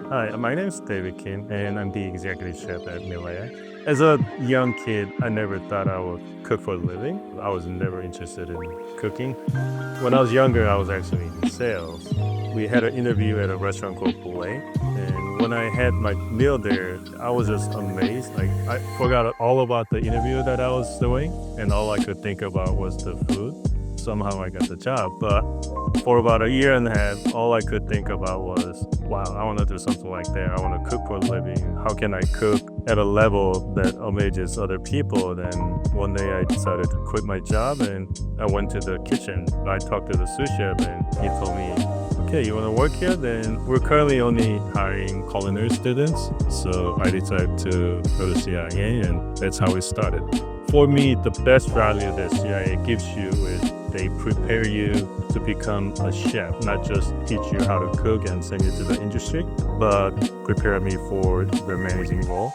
Hi, my name is David Kim, and I'm the executive chef at Milea. As a young kid, I never thought I would cook for a living. I was never interested in cooking. When I was younger, I was actually in sales. We had an interview at a restaurant called Filet, and when I had my meal there, I was just amazed. Like I forgot all about the interview that I was doing, and all I could think about was the food. Somehow I got the job, but for about a year and a half, all I could think about was, wow, I want to do something like that. I want to cook for a living. How can I cook at a level that amazes other people? Then one day I decided to quit my job and I went to the kitchen. I talked to the sous chef and he told me, okay, you want to work here? Then we're currently only hiring culinary students. So I decided to go to CIA and that's how it started. For me, the best value that CIA gives you is they prepare you to become a chef, not just teach you how to cook and send you to the industry, but prepare me for the managing role.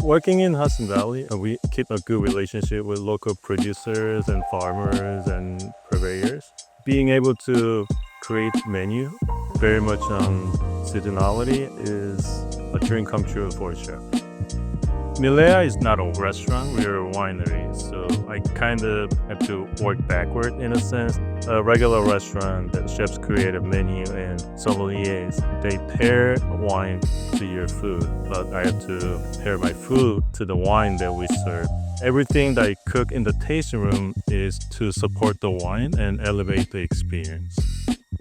Working in Hudson Valley, we keep a good relationship with local producers and farmers and purveyors. Being able to create menu very much on seasonality is a dream come true for a chef. Milea is not a restaurant, we're a winery, so I kind of have to work backward in a sense. A regular restaurant that chefs create a menu and sommeliers, they pair wine to your food, but I have to pair my food to the wine that we serve. Everything that I cook in the tasting room is to support the wine and elevate the experience.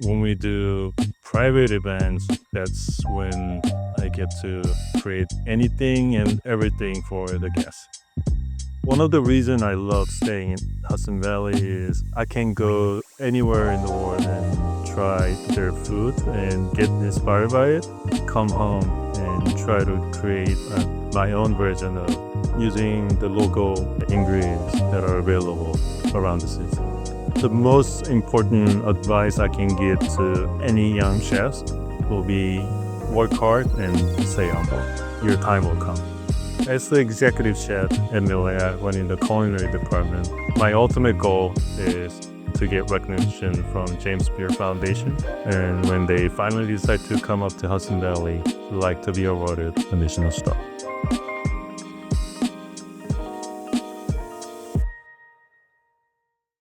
When we do private events, that's when I get to create anything and everything for the guests. One of the reasons I love staying in Hudson Valley is I can go anywhere in the world and try their food and get inspired by it, come home and try to create my own version of using the local ingredients that are available around the season. The most important advice I can give to any young chefs will be work hard and stay humble. Your time will come. As the executive chef at Milea, when in the culinary department, my ultimate goal is to get recognition from James Beard Foundation. And when they finally decide to come up to Hudson Valley, we'd like to be awarded a Michelin star.